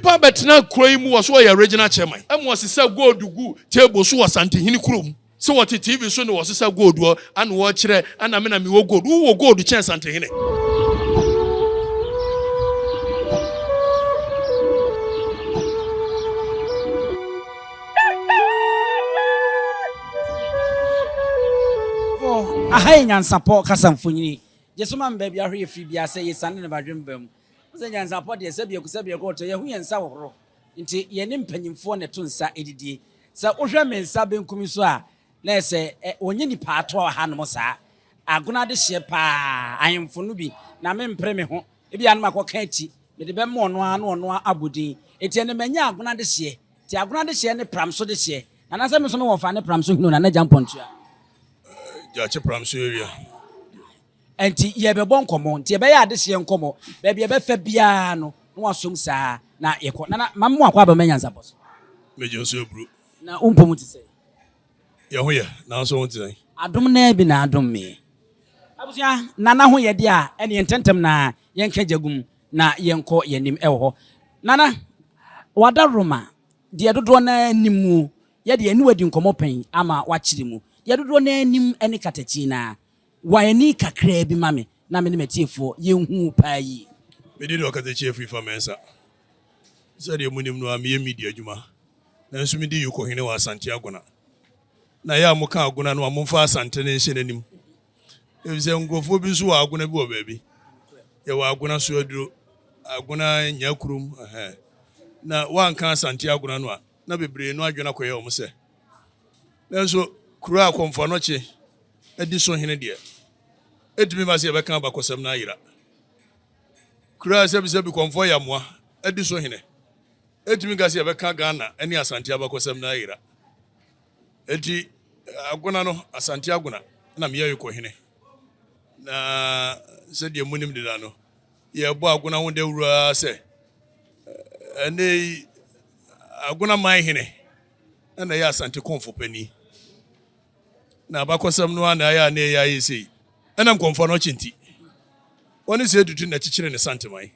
nipa betina kuro mu was your original chairman. Was say go do table so was anti hini kuro. So what TV so no was say go do and watch and I mean me wo go. Who will go the chance anti hini? Ahai Nyansapo kasamfunyini. Jesuma baby ahwe free bia say yesane ne badwembam. Say Nyansapo de se bia kusabia go to ye hu yensa wohoro. Nti ye ne mpanyimfo ne to nsa edidie. Sa ohwe me nsa benkumi so a na se onye nipa ato ha no sa. Agona de hye pa ayemfo no bi na me mpre me ho. E bia no makoka ati. Me de be mo no ano abodin. Eti ne manya agona de hye. Ti agona de hye ne pram so de hye. Na se me so no wo fa ne pram so hinu na jampontua. Jache pramso area. Enti ye be bon komo, nti ye be ya de hye nkomo. Ba bia be fa bia no, no asom saa na ye ko. Na mammo akwa ba Nyansapo. Meje so bro. Na umpomu ti say. Ye ho ye, na so won ti say. Adom na bi na adom me. Abusia nana ho ye de a ene ententem na ye nka jagum na ye nko ye nim e ho. Nana wada Roma de dodo na nimu ye de ani wadi nkomo pen ama wakire mu. Ye dodo na anim ene Katakyie na wa ani kakra bi mame na me ne metiefo ye hu pa yi me di do Katakyie Afrifa mensa se de munim no am ye media adwuma na nso me di yuko hene wa asante agona na ya amuka agona no amomfa asante ne hye nanim e bi se ngofo bi so wa agona bi wo baabi ye wa agona so aduro agona nyakurum na wa nka asante agona no a na bebre no adwena koye o mo se na nso kura akomfo no che edi so hene de edimi ma se ye beka ba kosam na yira kura se bi komfo ya moa edi so hene edimi ga se ye beka Ghana eni asante abakosam na yira edi agona no asante agona na me ye ko hene na se de munim de da no ye bo agona ho de wura se ene agona man hene na ye asante komfo pani na bakosam no na ya na ya yesi enam komfo no chinti woni se dudu na chichire ne santemai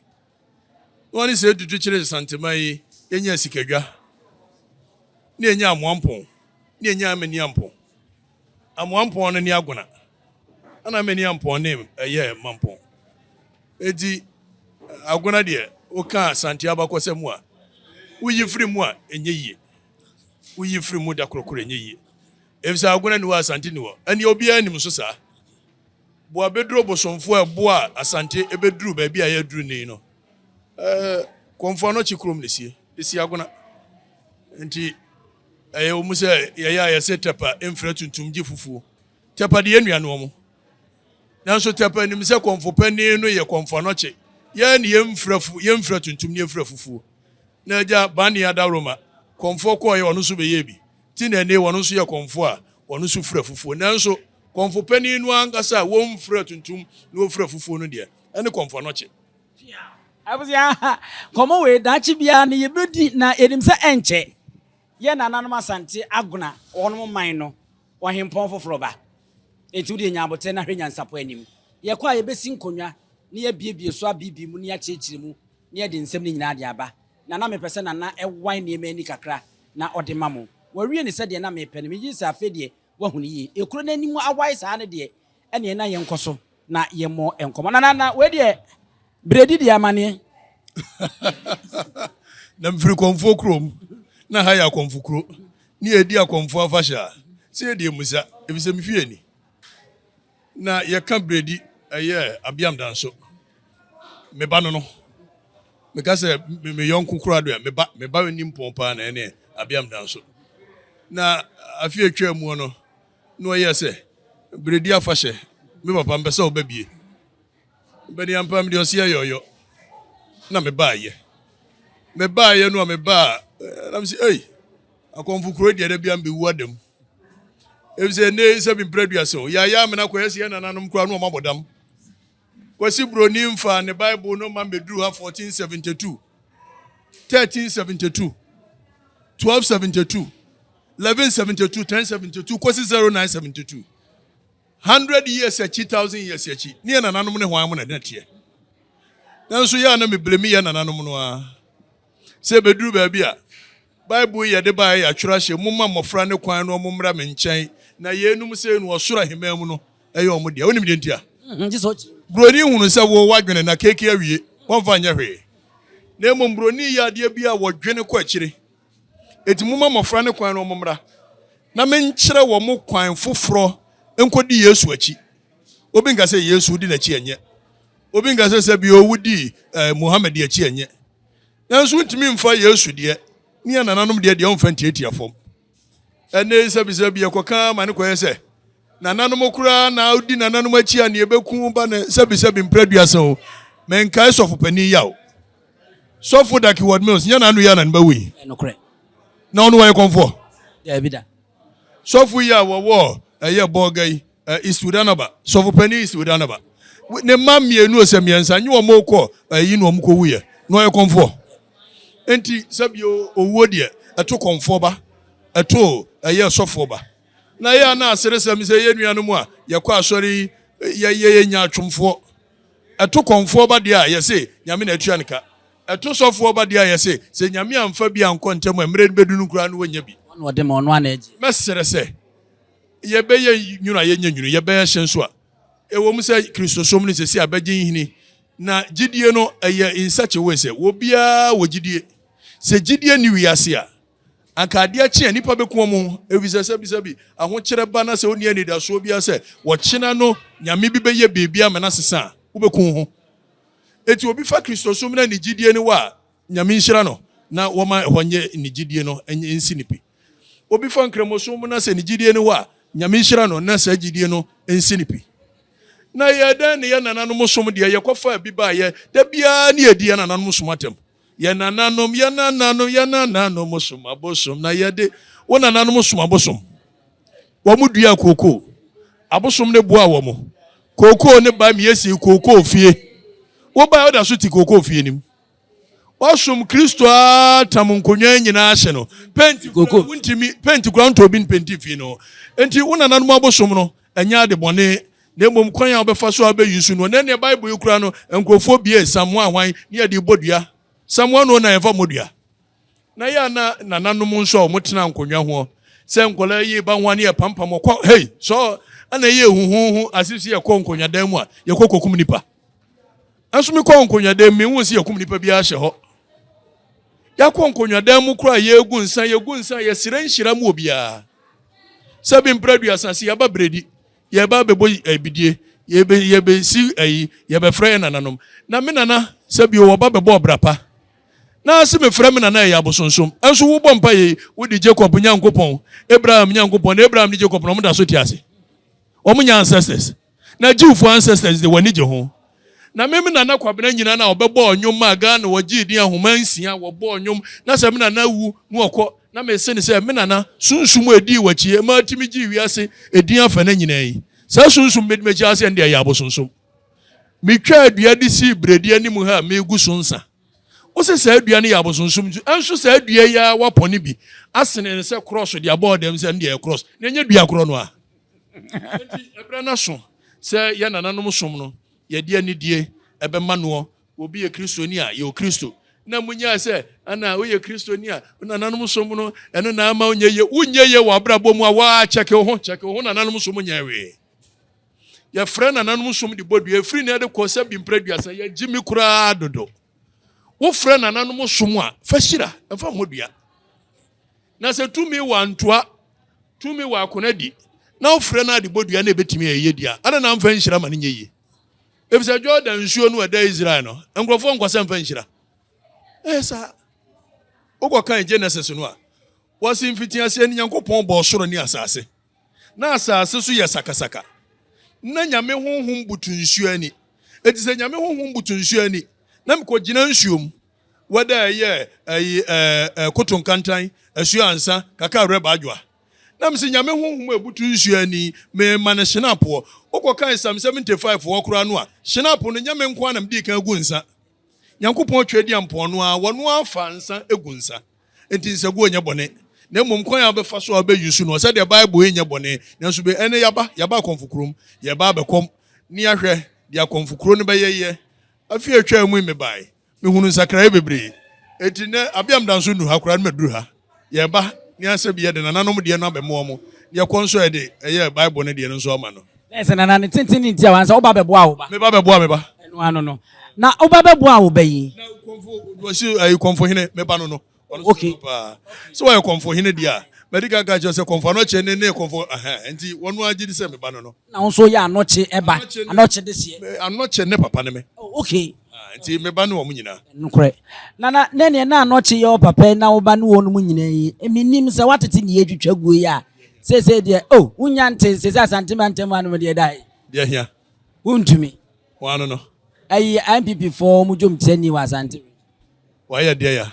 woni se dudu chire santemai enya sikadwa na enya amoampon na enya amani ampon amoampon no ni agona ana amani ampon ne eye mampon edi agona de oka sante abakosam a uyi firi mu a enye yie uyi firi mu da krokro enye yie efisa agona ni wa asante ni wo ani obi anim so sa bo abedro bosomfo ebo a asante ebedru ba bia ya dru ni no komfo no chikrom nesie esi agona nti omuse ya setupa emfra tuntum gi fufu tepa de enua no mo nanso tepa nim se komfo pani no ye komfo no che ya ni yemfra tuntum ni efra fufu na ja bani ada Roma komfo ko ye ono so be ye bi ti na ne wono so ye komfo a wono so fra fufu nanso komfo pani no angasa won fra tuntum no fra fufu no de ene komfo no che abusia komo we dachi bia ne yebedi na enim se enche ye Nananom asante agona ono man no ohempon foforo ba etu de nyabote na hwe Nyansapo anim ye kwa ye besi nkonwa ne ye biebie so abibi mu ne ya chechire mu ne ye de nsem ne nyina de aba na na mepese na na ewan ne mani kakra na ode mamo wawie ne se de na mepene me yisa afedie wahunu yi ekuro nanim awai sa ne de ene na ye nkoso na ye mo enkomo na we de bredi de amane na mfiri komfo krom na ha ya komfo kro ni edi akomfo afasha se de musa ebise mfie ni na ye ka bredi eye abiam danso me ba no me ka se me yonku kro ado me ba ni mpompa na ene abiam danso na afie twa mu no ye se bredi afashe me papa mbese obabie bani ampam de osia yoyo na me ba ye no me ba na me say hey akomfo kro de da bia mbe wu adam e say ne se bi bredua so ya me na ko yesi Nananom kro no mabodam kwasi broni mfa ne Bible no ma medru ha 1472 1372 1272 1172 1072 kwasi 0972 100 years a 2000 years a chi ni Nananom ne hwan mo na datie nanso ya na me blemi ya Nananom no a Se beduru baabi a Bible ye de ba ya twura hye mumma mmofra ne kwan no mommra me nkyɛn na yenum se no osoro hema mu no ɛyɛ ɔmo de wonim de ntia broni hunu sɛ wo wadwene na keke awie wonfa nya hwe na emom broni ya de bia wodwene kɔ akyire eti mumma mmofra ne kwan no mommra na me nkyerɛ wo mo kwan foforo enkodi Yesu akyi obi nka sɛ Yesu di na akyi enye obi nka sɛ bi owudi Muhammad akyi enye nanso ntimi mfa Yesu de ni Nananom de on fantiatia fom ene sabi ekoka ma ne koye se Nananom kura na udi Nananom achi a ne ebeku ba ne sabi mpraduasa o menkai sofo pani yawo sofo daki word mills nya nanu ya na nba wi enokre na onu wa konfo ya bida sofo ya wo eye bogai Isudanaba sofo pani Isudanaba ne mamienu osemiensa nyi wo moko yi no omko wuye no ye konfo enti sabio owo de eto konfo ba eto eye sofo ba na ya na aseresem se ye nuanom a ye kwa asori ye nya atwomfo eto konfo ba de a ye se nyame na atua nka eto sofo ba de a ye se nyame amfa bi anko ntem emre bedunu kura no wanya bi no de ma ono anaji mesere se ye be ye nyuna ye nya nyunu ye be ye hyenso a ewo mu se Kristosom ni se si abagye hini na gidie no eye in such a way se wo bia wo gidie se gidie ni wiase a anka ade achi anipa beku mu evisa sabi aho kyere ba na se oni ani da so bia se wo kyena no nyame bi beye bebia me na sesa wo beku ho eti obi fa Kristosom na ni gidie ni wa nyame nhyira no na wo ma honye ni gidie no ensi nipi obi fa nkremosom na se ni gidie ni wa nyame nhyira no na se gidie no ensi nipi na ye da ne ye Nananom som de ye kofa bi ba ye da bia ne edi ye Nananom som atem ye Nananom som abosom na ye de wo Nananom som abosom wo mu dua koko abosom ne boa wo mo koko ne ba mi esi koko fie wo ba oda so ti koko fie nim wo som Kristo atam nkonwa nyina hye no penti koko wontimi penti kura nto bi penti fie no enti wo Nananom abosom no anya de bone na mom kwan ya obefa so abeyisu no na ne Bible yukura no enkrofo bie Samuel ahwan ne ya de bodua Samuel no na enfa modua na ya na Nananom nso o motena nkonwa ho se nkola yi ba hwan ne pampam ko hey so ana ye huhuhu asisi ye ko nkonwa dan mu a ye kokokum nipa anso me ko nkonwa dan me hu se ye kum nipa bia hye ho ya ko nkonwa dan mu kura ye egu nsan ye sire nhira mu obia sabi mpradua sansi ya ba bredi ye ba bebo ebidie ye be si ye be frɛ Nananom na me nana sabi wo ba bebo obrapa na se me frɛ me nana ya abosonsom enso wo bompa ye wo di Jacob nyankopon Abraham nyankopon Abraham ni Jacob no mo da so ti ase o mo nya ancestors na Jewfo ancestors de wani je ho na me nana kwabena nyina na obɛbɔ onyom ma ga na wogi di ahoma nsia wo bɔ onyom na se me nana wu mu okɔ na me se ne se me nana sunsum edi wachie ma timi gi wiase edi afa na nyina yi sa sunsum medmeji ase nde ya abosonsom mi twa adua di si bredi anim ha me gu sonsa o se sa adua ne ya abosonsom anso sa adua ya wapɔne bi asene ne se cross de abɔ dem se nde ya cross ne nya dua kro no a enti ebra na so se ya Nananom som no ye die ni die ebe mano obi ye Kristoni a ye o Kristo na munya se ana wo ye Kristoni a Nananom som no eno na ama unye ye wo abrabɔ mu a wa check ho Nananom som nya we ye frɛ Nananom som de bodua free na de kosa bi mpraduasa ye gimi kura dodo wo frɛ Nananom som a fa hyira fa modua na se tumi wa ntoa tumi wa akonadi na wo frɛ na de bodua na ebetimi ye dia ana na mfa nhyira ma ne nye ye efisa Jordan nsuo no ada Israel no nkrofo nkwasa mfa nhyira esa ogo kan Genesis no a wasi mfitia se ni Nyankopɔn bɔ soro ni asase na asase so ye sakasaka na nyame honhom butu nsuo ani etise nyame honhom butu nsuo ani na mkogina nsuom wada ye kotonkantan asuo ansa kaka reba adwa na mse nyame honhom ebutu nsuo ani me mane hyenapo ogo kan Psalm 75 wo kura no a hyenapo no nyame nko anam di kan gu nsa Nyankopɔn twedi ampo no a wono afa nsa egu nsa enti nsa gu onye bone na mmom kwan ya befa so abeyusu no se de Bible enye bone na so be ene yaba konfukrum ye ba bekom ni ahwe de akonfukro no beyeye afi atwa mu me bai me hunu sakra bebre Etine abiam danso nu ha kura meduru ha. Ye ba Nyansa bi ye de Nananom de no abemo mo. Ye konso ye de eye Bible ne de no so ama no. Ese Nanane tintin ntia wansa oba beboa wo ba. Me ba beboa me ba. Enu ano no. Na oba beboa wo ba yi. Na konfo do si ayi konfo hine me ba no no. Okay. So why konfo hine dia? Medical guy just say konfo no che ne konfo enti wonu agi di se me ba no no. Na onso ya anoche eba. Anoche this year. Anoche ne papa ne me. Okay. Enti me ba no wo nyina. Nukure. Na ne na anoche yo papa na wo ba no wonu mu nyina yi. Eminim se watete ne yedwetwa guo ya. Say de oh unya nte se asante mantem anu de dai. De hia. Wontumi. Wano no. Ayi MPP for mu jom tani wa asante. Wa ya de ya.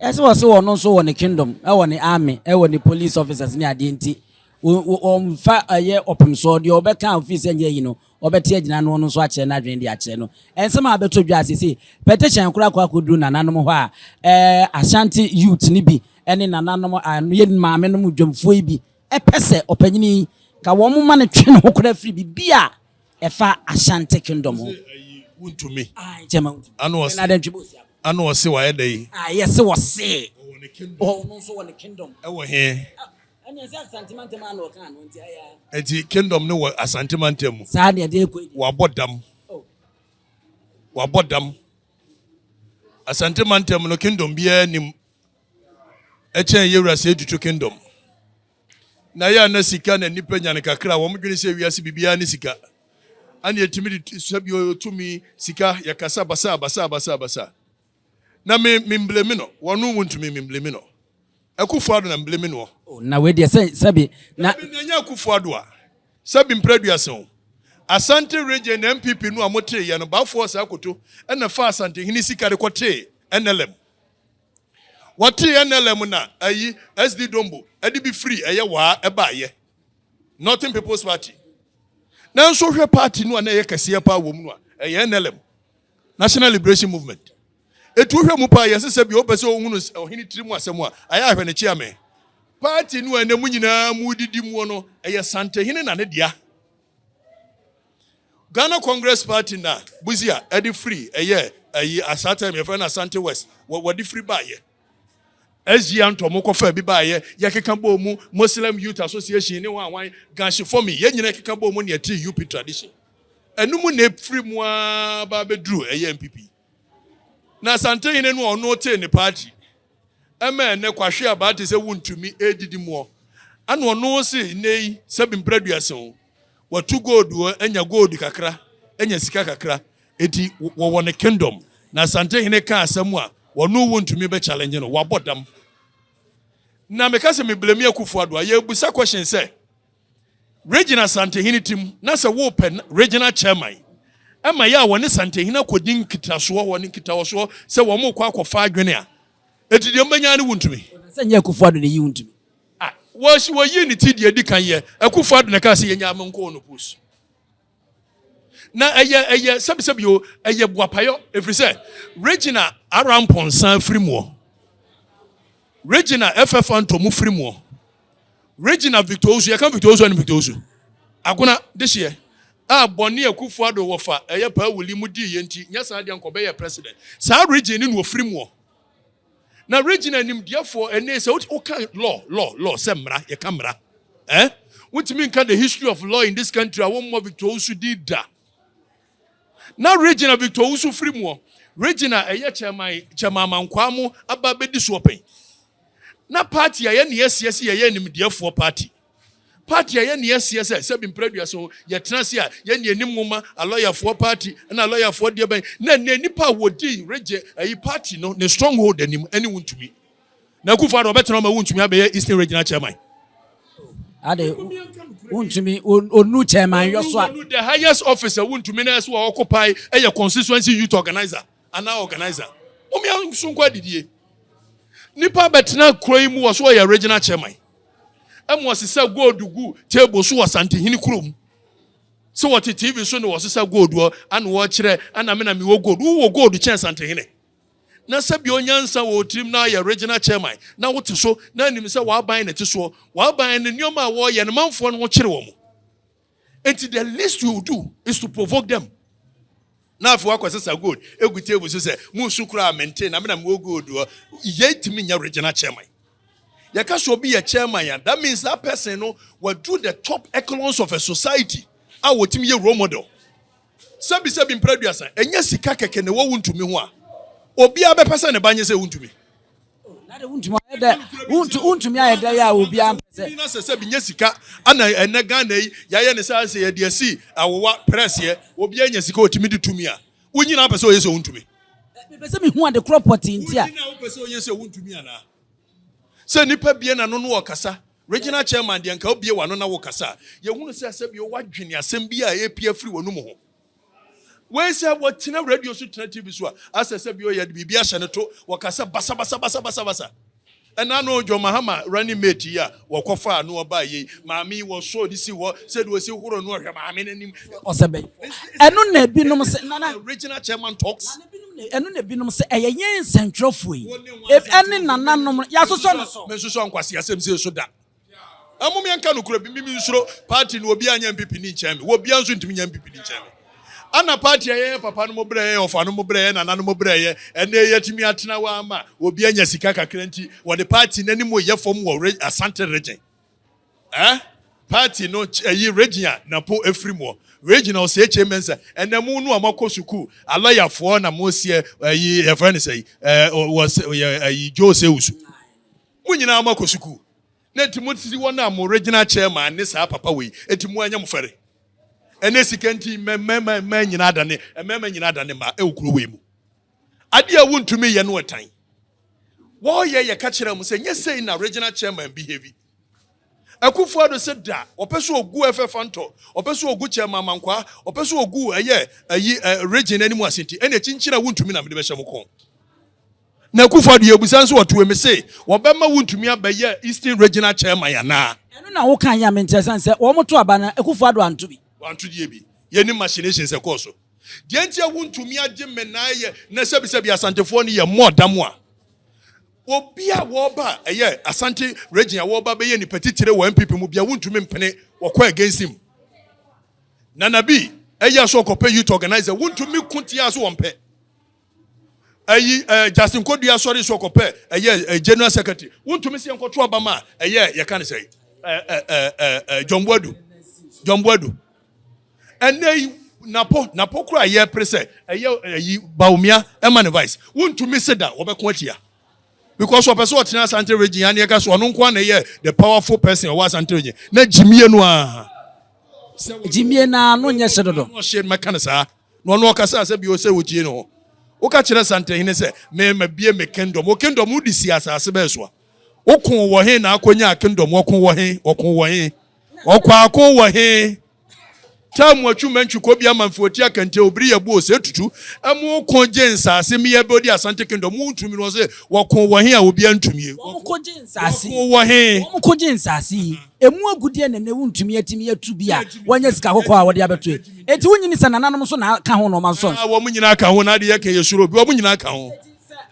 Ese wo so wono so won kingdom, e won army, e won police officers ni ade nti. O fa aye opem so de obeka office enye yi no, obete agina no no so a kire na dwen de a kire no. Ensem abeto dwa asese, petition kura kwa kodu Nananom ho a Ashanti youth ni bi ene Nananom ye maame no mu dwomfo yi bi. E pese opanyini ka wo mo ma ne twe no kura firi bibia e fa Ashanti kingdom ho. Wontumi. Ai jema. Ano wase wa yeda yi. Yes wase. Oh no so won the kingdom. E wo he. Anya say Asante man no kan no nti aya. Enti kingdom no wo Asante mu. Sa de de ko. Wa bodam. Oh. Wa bodam. Asante no kingdom bia nim. E chen yewra se dutu kingdom. Na ya na sika na nipa nyane kakra wo modwene se wiase bibia ni sika. Ani etimi sabi otumi sika yakasa basa. Na me blame no. Wonu Wontumi me blame no. Akufo Addo na blame no. Oh na we dey say sabi na nya Akufo Addo a. Sabi mpraduasen. Asante region MPP no amotre ye no ba force akoto na fa Asante hini sika de kote NLM. What NLM na ayi SD Dombo edi be free eye wa eba ye. Nothing People's Party. Na so hwe party no na ye kase pa wo mu no eye NLM. National Liberation Movement. Etu hwe mu pa ye se bi opese ohunu ohini tirimu asemu a aya hwe ne chairman. Party no na mu nyina mu didi mu no eye Sante hini na ne dia. Ghana Congress Party na buzia edi free eye asata me friend Asante West what free ba ye. SG Antomo kofa bi ba ye keka bo mu Muslim Youth Association ni wan ganshi for me ye nyina keka bo mu ne ati UP tradition. Enu mu na free mu ba bedru eye MPP. Na Asante hini no ono te ne party. Ema ne kwahwe abate se Wontumi edidi mu. Ana ono se nei sabi mpraduasen. Watu gold enya gold kakra enya sika kakra eti wo won kingdom na Asante hene ka asemu a wonu Wontumi be challenge no wabodam na me kase me blame Akufo Addo ye busa question say regional Asante hene tim na se wo pen regional chairman ama ya woni Asante hene kodin kitaso woni kitawo se wo mo kwa akofa adwene a eti de mbanya ne Wontumi se nya Akufo Addo ne yi Wontumi wo yi ni ti de edi kan ye Akufo Addo na ka se yenya amenko no pus na eye sabi yo eye boapayo every say regional around ponsan frimo regional FF antomu frimo regional Victor's ye kan Victor's and Victor's aguna this year boni Akufo Addo wo fa eye pa wuli mu di ye nti nya sa de ankobe ye president sa region ni no frimo na regional nim therefore ene say o kan law say mra ye kamra what mean can the history of law in this country a one more Victor's did da na regional Victor's free mo regional eye chairman mankwamu aba bedi so open na party aye ne yes ye nim therefore party aye ne yes say be mpraduaso ye tenase a ye ne anim ngoma a lawyer for party na lawyer for de ben na nipa wodi region ayi party no ne stronghold anim ani Wontumi na Akufo Addo betena ma Wontumi abe Eastern Regional Chairman ade Wontumi onu chairman yo so the highest officer Wontumi na so occupy a constituency youth organizer and organizer omi sunkwa didie nipa betena kroi mu wo so ya regional chairman amo sisa gold gu table so Asante hini krom so what TV so no sisa gold wo an wo kire ana me na me wo gold chance Asante hini na sabi onyansa wo trim na ya regional chairman na wo so na nim se wa ban na ti so wa ban na nyoma wo ye ne manfo no kire wo mo. And the least you do is to provoke them. na afọ akwasesa gold egu table so say mu sukura maintain na me na mo gold ye timi nya regional chairman. You can be a chairman. That means that person will do the top echelons of a society. I will tell you role model. Sabi in previous and yes, Kaka can won't to me one. Or be a person a banya say won't to me. Won't to me, I will be Jessica and Nagane, Yayan say, dear see, I will press here, will be Jessica to me. When you know, so is own to me. Who want the property in here? Yes, won't to me. So nipa bia na no wakasa regional chairman de nka obie wano na wakasa ye hunu se asebia wadwene asem bia Appiah free wonu mo ho we say watina radio so tena TV so asebia ye bibia hye ne to wakasa basa ena no John Mahama running mate ya wakofa no oba ye maami wo so disi wo said we see horo no hwe maami nanim osebe eno na binom se nana regional chairman talks eno na binom se eyen centrofo yi ene nananom ya so no so me so nkwase asem se so da amum yanka no kura bi mi nsuro party no obi anya MPP ni nchame wo bia nso ntimi nya MPP ni nchame ana party ye papa no mo bre ye ofa no mo bre ye nana no mo bre ye ene ye timi atena wa ama obi anya sika kakranti wo the party nanim wo ye fom wo Asante region party no yi region na po efrimo regional say Ebenezer and the moon no amako suku alaya for na mo sie yi e friend say was Jose usu munyina amako suku na timoti wona am regional chairman ne sa papa we etimu anya mo fere ene sikanti mema nyina adane mema nyina adane ma ekuro we mu ade a wontumi ye no otan wo ye ka kire mu say nyese na regional chairman behave Akufo Addo said that opeso ogu fanto opeso ogu chairman mankwa opeso ogu region animu asenti ene chinchina wontumi na me be hye mko na Akufo Addo yebusan so oto me say wo be ma wontumi abaye Eastern Regional Chairman ya na eno na wo kan ya me interesan say wo moto aba na Akufo Addo anto die bi ye ni machinations e course de antia wontumi agye me na ye na sebi asantefo ni ye modam a obia wo ba Asante region wo ba be ye ni petitire wo MPP mu bia wontumi mpene wo kwa against him Nanabi so kope youth organizer wontumi kuntia so wompe Justin Kodua sorry so kope general secretary wontumi se enkoto abama ye kan say John Buadu ene napo kura ye prese Baumia emane vice wontumi se da wo be ko atia because of person otina Asante region and yeka so ono nko na ye the powerful person o Asante region na jimie no a jimie na no nye sedodo no share mekanisa no no kasa se bi o se wotie no o ka kire Asante hine se me bie me kingdom o kingdom udi si asase be so o kon wo he na akonya kingdom o kon wo he o kwa akon wo he tamu atwumantu ko bia manfoti akante obiri ya bo se tutu amu konje nsase me yebodi Asante kingdom muntumi no se wokon wo he a obi antumi wo konje nsase wo konje nsase emu agudie ne wuntumi atimi atu bia wanya sika kokko a wode abeto eti wunyini sa nananom so na ka ho no manso wo munyina ka ho na de yake yesuro bi wo munyina ka ho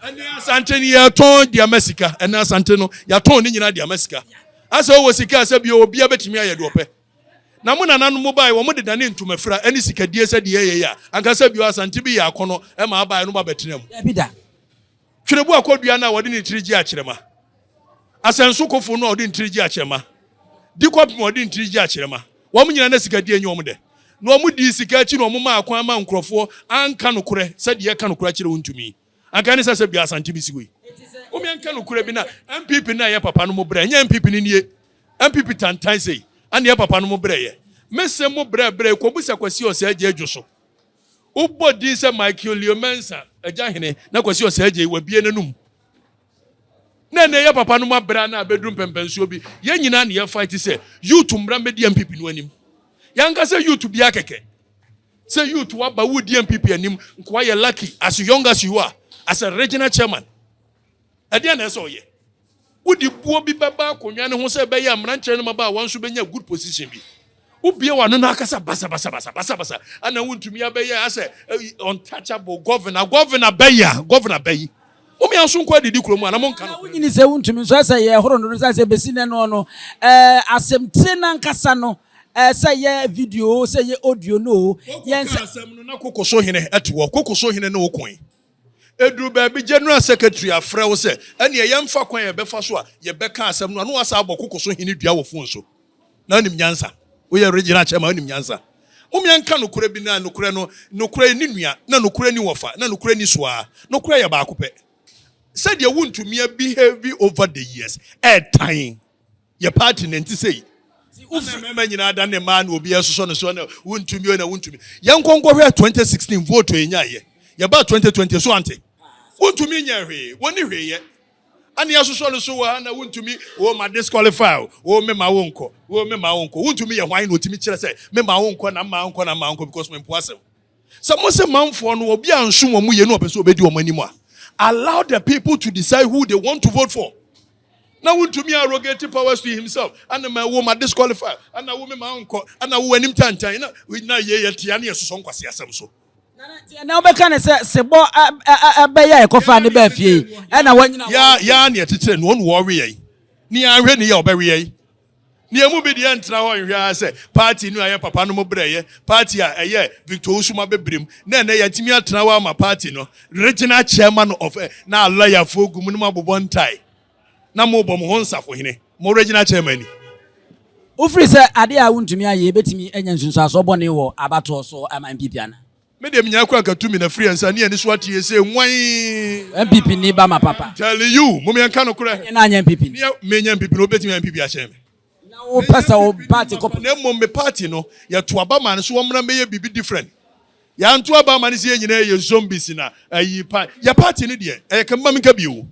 ene Asante ni ya ton dia masika ene Asante no ya ton ni nyina dia masika asa wo sika asa bi obi abetimi aye do pe na mo Nananom mobile wo mo de dane ntumafira ani sikadie se de ye ya ankasa bi Asante bi ya akono e ma abaye no ba betenam bi da twerebo akodua na wode ni tirigi akirema asanso kofo no wode ni tirigi akirema dikop mo wode ni tirigi akirema wo mo nyina na sikadie nyi wo mo de na wo mo di sika achi no mo ma akwan ma nkrofo anka no kure se de ye ka no kure akire wontumi anka ni se bi Asante bi sigoi o mi anka no kure bi na MPP na ye papa no mo bra nya MPP ni nie MPP tantan sei ane ya papa no mo bre ye mese mo bre ko busa kwasi o se aje adwoso ubodi se Michael Liomensa aja hene na kwasi o se aje wabie nanum na ya papa no mo bra na bedrum pempensuo bi ye nyina ne ya fight se youth mra medi MPP no anim yanka se youth bia keke se youth wa ba wudi MPP anim nko ye lucky as young as you are as a regional chairman ade na so ye Udi buo bi baba konwa ne ho se be ya mranche no maba wanso benya good position bi ubie wa no na akasa basa ana wontumi abeya ase untouchable governor beyi o mi anso kwa didi kromu ana monka no nyini se wontumi so ase ye horo no se besi ne no asemtire na nkasa no say ye video, say ye audio no. Yes, na kokoso hene etwo kokoso hene na okon. Edru baby general secretary afra wo se ene ye mfa kwan ye befa so a ye beka asem no no asa abɔ kokoso hene dua wo fon so. Na nim nyansa. Wo ye regional chairman nim nyansa. Umia nka nokure bi na nokure no nokure ni nua na nokure ni wofa na nokure ni soa nokure ye ba akopɛ. Said ye Wontumi behave over the years. Time your party nenti say Ufema nyina da ne man obi asoso no so na Wontumi na Wontumi. Yankonko hwe 2016 vote enya ye. Ye ba 2020 so ante. Wontumi nya hwe, woni hwe ye. Ani asoso no so wa na Wontumi wo ma disqualify, wo me ma wonko, wo me ma wonko. Wontumi ye hwan na otimi kire say me ma wonko na ma wonko na ma wonko because me mpoasem. So mo se manfo no obi anso mo ye no opese obedi o manimu a. Allow the people to decide who they want to vote for. Now, Wontumi arrogate powers to himself. And my woman disqualified. And a woman, my uncle. And a woman, Tantan. We now ye Tiani as son Quasia Samso. Now, Becana says, Sebo, a bayer, coffin, the Befi. And I went, ya, near to 10, one warrior. Near ready your berry. Near Mubidian Trawa, I say, party no I papa no mobre, party a year, Victor Usuma Bebrim, then a Timia Trawa, my party no, regional chairman of now lawyer for Gumunuma one tie. Na mo bom honsa for hine, mo regional chairman. Ufri say ade a Wontumi aye betimi enya nsunsu aso bone wo abato so MPP ana. Me dem nya kwa katumi na free ansa ne ani so atie say nwan MPP ni ba ma papa. Tell you, mo me nka no kure. Na anya MPP. Me nya MPP no betimi MPP a share me. O pesa o party ko na mo me party no ya to aba man so womra me ye bibi different. Ya nto aba man se nyina ye zombies na ayi pa. Ya party ni de e kan mam ka biwo.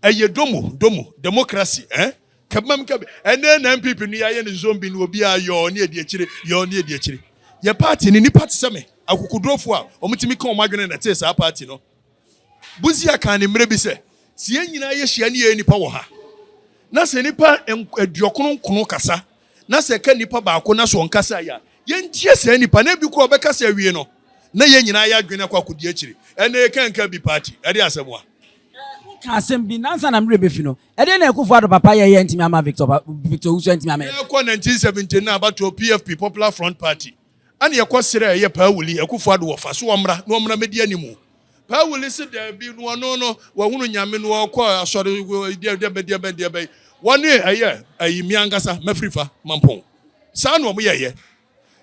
Aye domo democracy kabam kabe ene na MPP ni aye ne zombie ni obi ayo ne edi akire ye party ni party seme akukudrofo a omutimi kan omadwene na te sa party no buzi aka ne mre bi se sie nyina ye hia ne ye nipa wo ha na se nipa aduokono kasa na se ka nipa baako na so nkasa ya ye ntie se nipa na bi ko obekasa awie no na ye nyina ya adwene kwa kudi akire ene kan bi party ade asemwa Kasem bi nansa na mre befi no ede na Akufo Addo papa ye ntimi ama Victor Usu ntimi ama ko 1979 about PFP Popular Front Party ani ye kwasere ye Pauli Akufo Addo wofa so omra no omra medi animu Pauli se da bi no wa hunu nyame no ko asore de be woni ayi miangasa mafrifa mampon sa no mo ye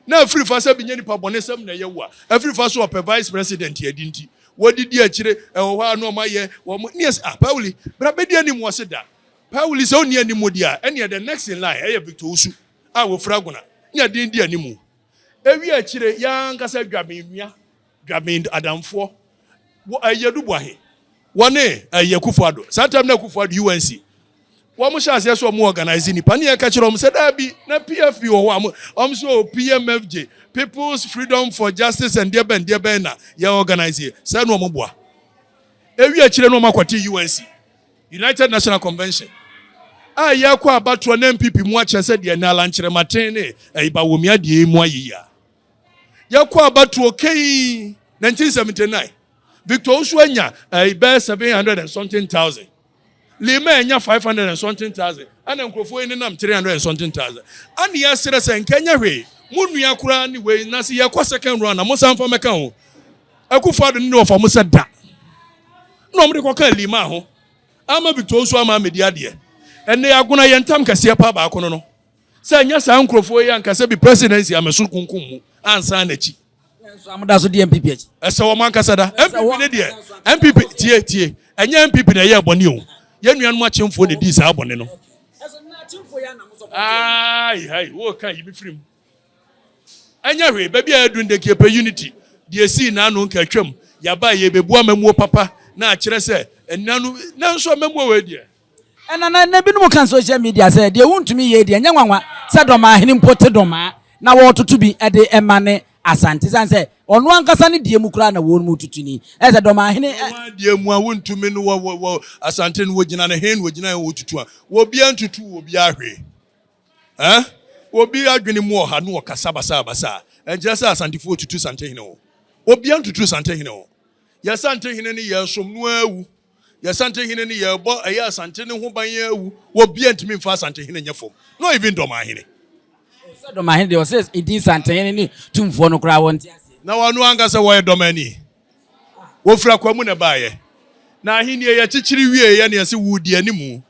na Afrifa se bi nyani pa bonesem na ye wo Afrifa so op vice president ye dinti wodidi akire ewo ha no maye wo yes Pauli bra bedi anim wo se da Pauli so ni anim di a ene the next in line eye Victor Usu a wo fragona nya din di anim ewi akire ya nkasa dwaben adamfo wo ayedu boahe wone Akufo Addo sometime na Akufo Addo UNC wo mo sha ase so mo organize ni pa ne ya ka kire mo se da bi na PFP wo ho so PMFJ People's Freedom for Justice and Deben na ya organize here. Say no mo boa. Ewi akire no makwati UNC. United National Convention. Ya kwa abatro na MPP mu ache se de na lankyere maten ne ba womia de mu ayiya. Ya kwa abatro kei 1979. Victor Usu anya be 700 and something thousand. Lima anya 500 and something thousand. Ana nkrofo ni nam 300 and something thousand. Ani ya sere se nkanya hwe. Munu akura ni we na se yakwa second round na mo sanfa meka ho Akufo Addo ni ofa mo se da no mo de koka Lima ho ama Victor Usu ama media de ene aguna yentam kase pa ba kono no se anya sa nkrofo yi ankase bi presidency ameso kunkum mu ansa na chi so amda so de MPP achi ese wo man kasa da MPP ne de MPP tie anya MPP na ye bone o ye nuanu achemfo de di sa abone no ese na achemfo ya na mo support ai wo kan yi mi firim anya hwe baby adun de kepe unity de si na anu nka twam ya ba ye bebu amamuo papa na akire se enanu na nso amamuo we de na binu kan social media say de Wontumi ye de nyanwanwa se doma hene mpote doma na wo totu bi ede emane asante san say onu ankasa ne de mu kura na wo mu tutuni e se doma hene de mu a Wontumi no wo asante no wo gina na hen wo gina wo tutu a wo bia ntutu wo bia hwe obi adwene mu oha no okasa basa enje sa asantefo tutu sante hene o obi antutu sante hene o ya sante hene ne ya som no awu ya sante hene ne ya bo ya sante ne ho ban ya awu obi antimi mfa sante hene nyefom no even do ma hene do my hand they says it is antene tumfo no kra won. Na wanu anga se wo domani. Wo fra kwamu na baaye. Na ahini ye chichiri wie ye na se wudi animu.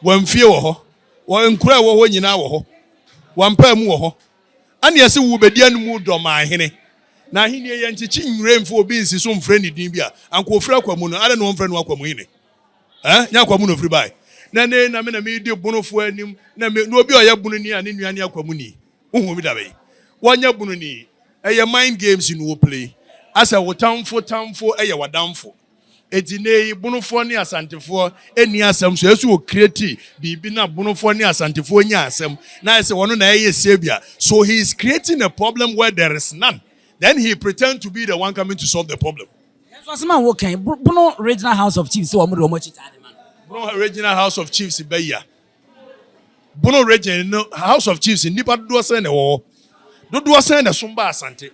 Wamfie wo ho. Wo nkura wo ho nyina wo ho. Wampa mu wo ho. Ani ye se wo bedi animu do ma ahene. Na ahini ye nchichi nwremfo obi nsi so mfre ni din bia. Anko fra kwamu no ade no mfre no akwamu hine. Nya kwamu no fri baaye. Na me na me di bunofo anim na me no obi oya bunu ni ane nuane akwamu ni. Uhu mi da be. Wanya bunu ni. Eye mind games in wo play. Asa wo tamfo eye wadamfo. Etine bunofo ni asantefo eni asem so esu wo create bibi na bunofo ni asantefo nya asem. Na ese wono na eye sebia. So he is creating a problem where there is none. Then he pretend to be the one coming to solve the problem. So some wo kan Bono Regional House of Chiefs so wo mo chitade man. Bono Regional House of Chiefs beya. Bono Regional House of Chiefs nipa do se ne wo. Dodo se ne somba asante.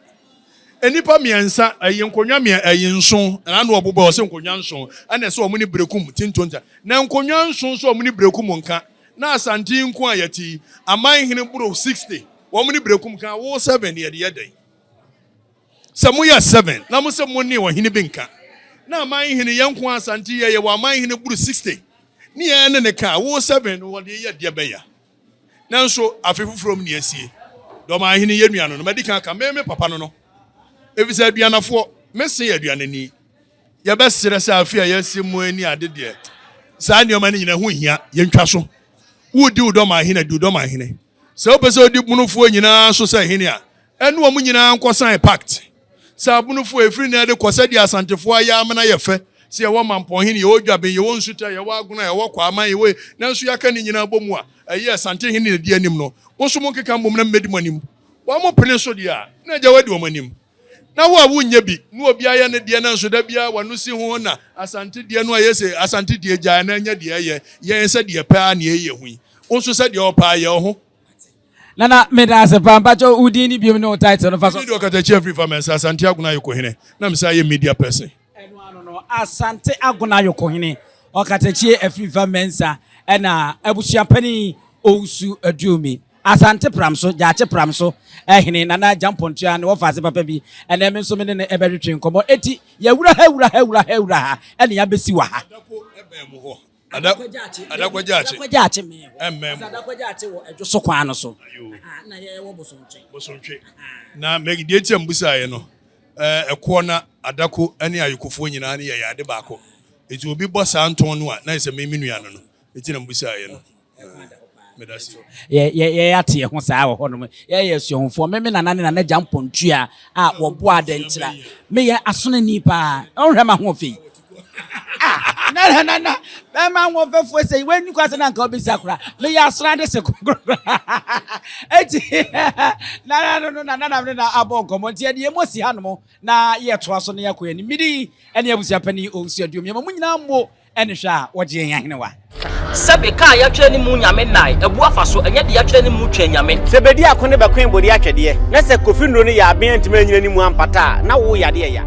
Enipa miensa yenkonwa yenson na no obobo o se nkonwa nson ana se omuni brekum tintonta na nkonwa nson so omuni brekum nka na asante nko ayati aman hene bro 60 omuni brekum ka wo 7 ye de yedai samuya 7 na mo se monni wo hene binka na aman hene yenko asante ye wo aman hene bro 60 ni ye ne ka wo 7 wo de ye de beya nanso afefufrom ni asie do ma hene ye nuano no medika ka me papa no If said Bianafo, Messi Aduanani. Your best serasa Appiah, yes, Moani, I did there. Sign your money in a win here, young castle. Who do my hina do my hine? So, did Munufo in our society here. And woman in our Quasai pact. Sabunufo, a free near the Quasadia Santa Foya, Manayafe. See a woman point in your job in your own shooter, your waguna, walk my way. Now, so you can in our bomwa. A year, Santa in the Dianimo. Most monkey come woman made money. One more peninsula, Naja, what do woman? Na wo awunye bi no obi aya ne de na so da bia wanu si ho na asante de no ayese asante de gya na nya de ye se de pa na ye hu onso se de opa ye ho nana me da se pampa cho udi ni bi no title no fa so de Katakyie Afrifa men asante aguna yoko hene na me say media person eno ano no asante aguna yoko hene o Katakyie Afrifa mensa na abusua pani ousu adumi Asante pramso, jache pramso, hine nana jampontua ne wofase papa bi ene me nso me ne eberetwe nkomo eti ya wura ha ene ya besi wa ha adakwa jache me adakwa jache wo edwoso kwa no so na ye wo bosontwe na megide eti ambusa ye no ekwo na adako ene ayukofo nyina ne ye yade baako eti obi bosa anton no a na ese me minua no eti na ambusa ye no ye ate ho saa wo hono ye suonfo me nanane na jampontua a wo bo adentira me ye asone ni pa onhwe ma ho fi na be ma wo fefo sei we ni kwase na nka obi sakura me ye asora de se kokoro eti na abo komo tie de emosi hanom na ye to aso na yakoya ni midi ene abusia pani onsu adum ye mo nyina mo ene hwa wo je yan hene wa Sabe ka ya twa ni mu nyame nai ebu afa so enye de ya twa ni mu twa nyame sebedi akone be kwen bodi atwede na se kofi nro ni ya aben ntime nyina ni mu ampata na wo yade ya